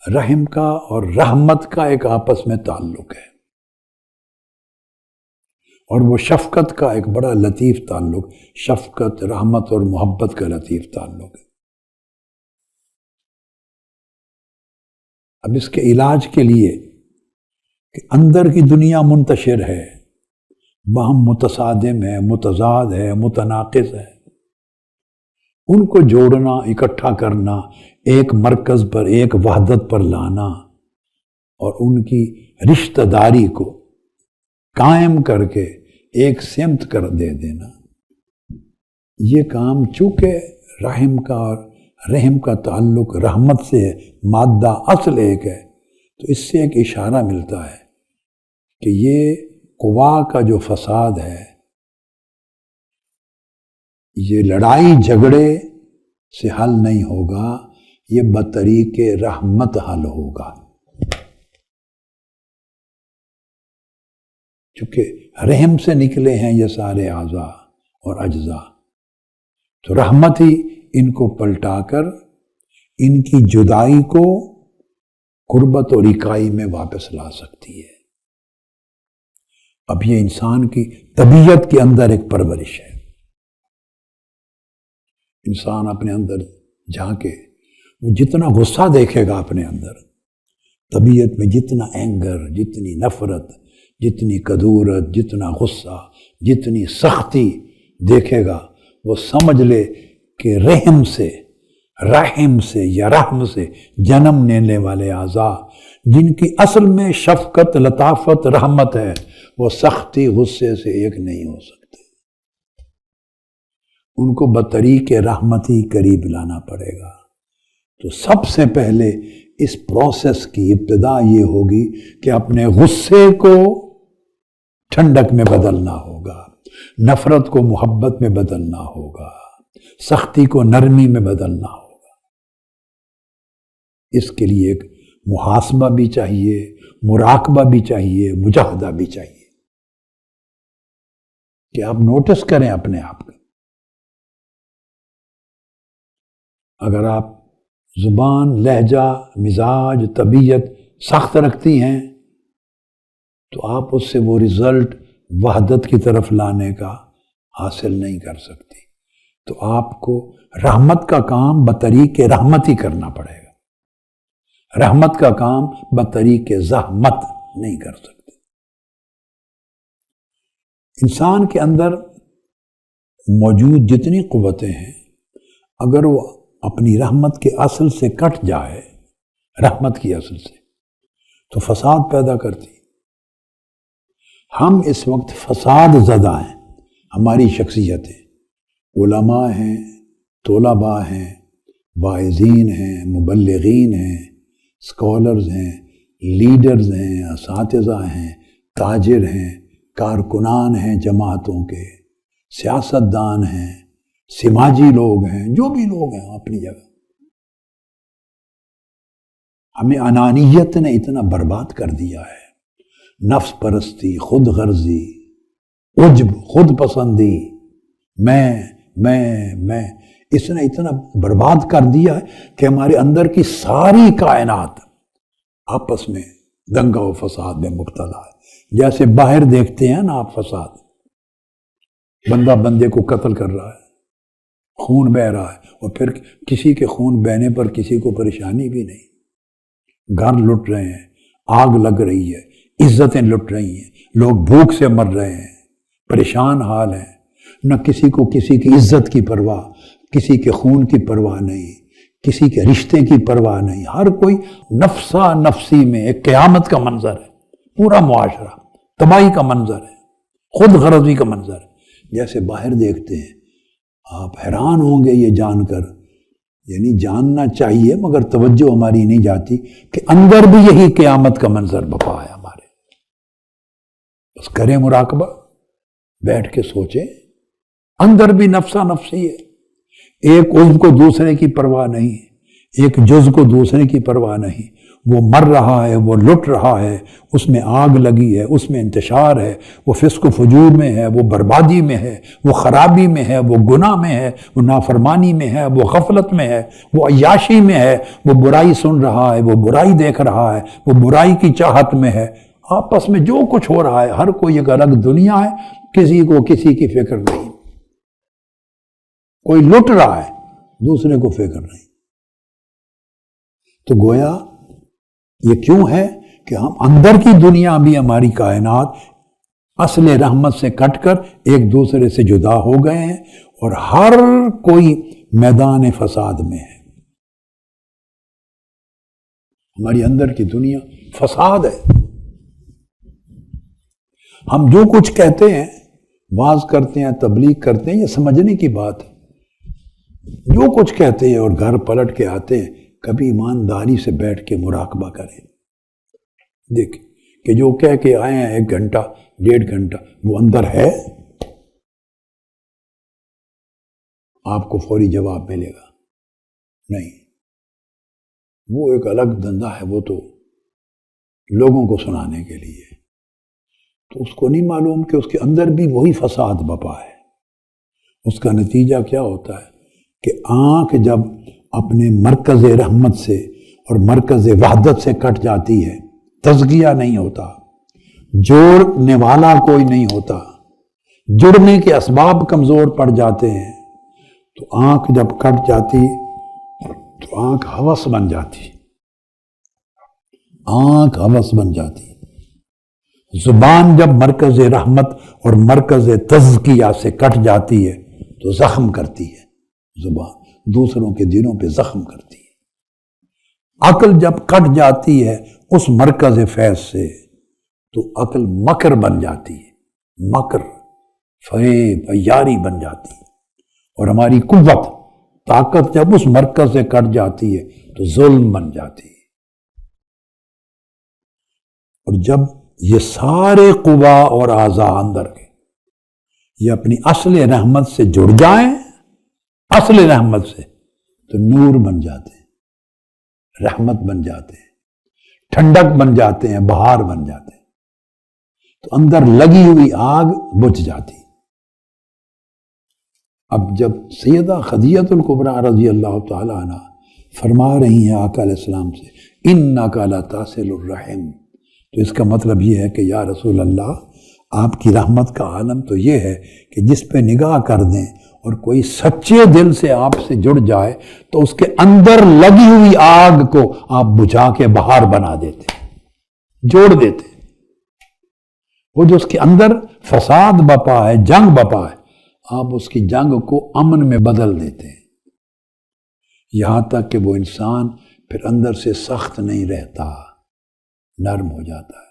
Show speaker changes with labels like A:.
A: رحم کا اور رحمت کا ایک آپس میں تعلق ہے، اور وہ شفقت کا ایک بڑا لطیف تعلق، شفقت، رحمت اور محبت کا لطیف تعلق ہے۔ اب اس کے علاج کے لیے کہ اندر کی دنیا منتشر ہے، باہم متصادم ہے، متضاد ہے، متناقض ہے، ان کو جوڑنا، اکٹھا کرنا، ایک مرکز پر، ایک وحدت پر لانا اور ان کی رشتہ داری کو قائم کر کے ایک سمت کر دے دینا، یہ کام چونکہ رحم کا اور رحم کا تعلق رحمت سے ہے، مادہ اصل ایک ہے، تو اس سے ایک اشارہ ملتا ہے کہ یہ قوا کا جو فساد ہے، یہ لڑائی جھگڑے سے حل نہیں ہوگا، یہ بطریق رحمت حل ہوگا۔ چونکہ رحم سے نکلے ہیں یہ سارے اعضاء اور اجزاء، تو رحمت ہی ان کو پلٹا کر ان کی جدائی کو قربت اور اکائی میں واپس لا سکتی ہے۔ اب یہ انسان کی طبیعت کے اندر ایک پرورش ہے۔ انسان اپنے اندر جھانکے، وہ جتنا غصہ دیکھے گا اپنے اندر، طبیعت میں جتنا اینگر، جتنی نفرت، جتنی کدورت، جتنا غصہ، جتنی سختی دیکھے گا، وہ سمجھ لے کہ رحم سے یا رحم سے جنم لینے والے اعضاء جن کی اصل میں شفقت، لطافت، رحمت ہے، وہ سختی، غصے سے ایک نہیں ہو سکتے۔ ان کو بطریق رحمت ہی قریب لانا پڑے گا۔ تو سب سے پہلے اس پروسیس کی ابتدا یہ ہوگی کہ اپنے غصے کو ٹھنڈک میں بدلنا ہوگا، نفرت کو محبت میں بدلنا ہوگا، سختی کو نرمی میں بدلنا ہوگا۔ اس کے لیے ایک محاسبہ بھی چاہیے، مراقبہ بھی چاہیے، مجاہدہ بھی چاہیے کہ آپ نوٹس کریں اپنے آپ کو۔ اگر آپ زبان، لہجہ، مزاج، طبیعت سخت رکھتی ہیں تو آپ اس سے وہ رزلٹ وحدت کی طرف لانے کا حاصل نہیں کر سکتی۔ تو آپ کو رحمت کا کام بطریق رحمت ہی کرنا پڑے گا، رحمت کا کام بطریق زحمت نہیں کر سکتے۔ انسان کے اندر موجود جتنی قوتیں ہیں، اگر وہ اپنی رحمت کے اصل سے کٹ جائے، رحمت کی اصل سے، تو فساد پیدا کرتی۔ ہم اس وقت فساد زدہ ہیں، ہماری شخصیتیں، علماء ہیں، طلباء ہیں، واعظین ہیں، مبلغین ہیں، اسکالرز ہیں، لیڈرز ہیں، اساتذہ ہیں، تاجر ہیں، کارکنان ہیں جماعتوں کے، سیاستدان ہیں، سماجی لوگ ہیں، جو بھی لوگ ہیں اپنی جگہ۔ ہمیں انانیت نے اتنا برباد کر دیا ہے، نفس پرستی، خود غرضی، عجب، خود پسندی، میں اس نے اتنا برباد کر دیا ہے کہ ہمارے اندر کی ساری کائنات آپس میں دنگا و فساد میں مبتلا ہے۔ جیسے باہر دیکھتے ہیں نا آپ فساد، بندہ بندے کو قتل کر رہا ہے، خون بہہ رہا ہے، اور پھر کسی کے خون بہنے پر کسی کو پریشانی بھی نہیں، گھر لٹ رہے ہیں، آگ لگ رہی ہے، عزتیں لٹ رہی ہیں، لوگ بھوک سے مر رہے ہیں، پریشان حال ہیں، نہ کسی کو کسی کی عزت کی پرواہ، کسی کے خون کی پرواہ نہیں، کسی کے رشتے کی پرواہ نہیں، ہر کوئی نفسا نفسی میں ایک قیامت کا منظر ہے، پورا معاشرہ تباہی کا منظر ہے، خود غرضی کا منظر ہے۔ جیسے باہر دیکھتے ہیں، آپ حیران ہوں گے یہ جان کر، یعنی جاننا چاہیے مگر توجہ ہماری نہیں جاتی کہ اندر بھی یہی قیامت کا منظر بپا ہے ہمارے۔ بس کریں مراقبہ، بیٹھ کے سوچیں، اندر بھی نفسا نفسی ہے، ایک عضو کو دوسرے کی پرواہ نہیں، ایک جز کو دوسرے کی پرواہ نہیں، وہ مر رہا ہے، وہ لٹ رہا ہے، اس میں آگ لگی ہے، اس میں انتشار ہے، وہ فسق و فجور میں ہے، وہ بربادی میں ہے، وہ خرابی میں ہے، وہ گناہ میں ہے، وہ نافرمانی میں ہے، وہ غفلت میں ہے، وہ عیاشی میں ہے، وہ برائی سن رہا ہے، وہ برائی دیکھ رہا ہے، وہ برائی کی چاہت میں ہے۔ آپس میں جو کچھ ہو رہا ہے، ہر کوئی ایک الگ دنیا ہے، کسی کو کسی کی فکر نہیں، کوئی لٹ رہا ہے، دوسرے کو فکر نہیں۔ تو گویا یہ کیوں ہے کہ ہم اندر کی دنیا بھی، ہماری کائنات اصل رحمت سے کٹ کر ایک دوسرے سے جدا ہو گئے ہیں، اور ہر کوئی میدان فساد میں ہے۔ ہماری اندر کی دنیا فساد ہے۔ ہم جو کچھ کہتے ہیں، واز کرتے ہیں، تبلیغ کرتے ہیں، یہ سمجھنے کی بات ہے۔ جو کچھ کہتے ہیں اور گھر پلٹ کے آتے ہیں، کبھی ایمانداری سے بیٹھ کے مراقبہ کریں، دیکھ کہ جو کہہ کے آئے ہیں 1 گھنٹہ 1.5 گھنٹہ، وہ اندر ہے؟ آپ کو فوری جواب ملے گا نہیں، وہ ایک الگ دھندا ہے، وہ تو لوگوں کو سنانے کے لیے۔ تو اس کو نہیں معلوم کہ اس کے اندر بھی وہی فساد بپا ہے۔ اس کا نتیجہ کیا ہوتا ہے کہ آنکھ جب اپنے مرکز رحمت سے اور مرکز وحدت سے کٹ جاتی ہے، تزکیہ نہیں ہوتا، جوڑنے والا کوئی نہیں ہوتا، جڑنے کے اسباب کمزور پڑ جاتے ہیں، تو آنکھ جب کٹ جاتی تو آنکھ ہوس بن جاتی، آنکھ ہوس بن جاتی۔ زبان جب مرکز رحمت اور مرکز تزکیہ سے کٹ جاتی ہے تو زخم کرتی ہے، زبان دوسروں کے دلوں پہ زخم کرتی ہے۔ عقل جب کٹ جاتی ہے اس مرکز فیض سے تو عقل مکر بن جاتی ہے، مکر، فریب، عیاری بن جاتی ہے، اور ہماری قوت، طاقت جب اس مرکز سے کٹ جاتی ہے تو ظلم بن جاتی ہے۔ اور جب یہ سارے قوا اور اعضاء اندر کے یہ اپنی اصل رحمت سے جڑ جائیں، اصل رحمت سے، تو نور بن جاتے ہیں، رحمت بن جاتے ہیں، ٹھنڈک بن جاتے ہیں، بہار بن جاتے ہیں، تو اندر لگی ہوئی آگ بجھ جاتی۔ اب جب سیدہ خدیجہ الکبریٰ رضی اللہ تعالی عنہ فرما رہی ہیں آقا علیہ السلام سے انک لتصل الرحم، تو اس کا مطلب یہ ہے کہ یا رسول اللہ، آپ کی رحمت کا عالم تو یہ ہے کہ جس پہ نگاہ کر دیں اور کوئی سچے دل سے آپ سے جڑ جائے تو اس کے اندر لگی ہوئی آگ کو آپ بجھا کے بہار بنا دیتے، جوڑ دیتے۔ وہ جو اس کے اندر فساد بپا ہے، جنگ بپا ہے، آپ اس کی جنگ کو امن میں بدل دیتے ہیں، یہاں تک کہ وہ انسان پھر اندر سے سخت نہیں رہتا، نرم ہو جاتا ہے۔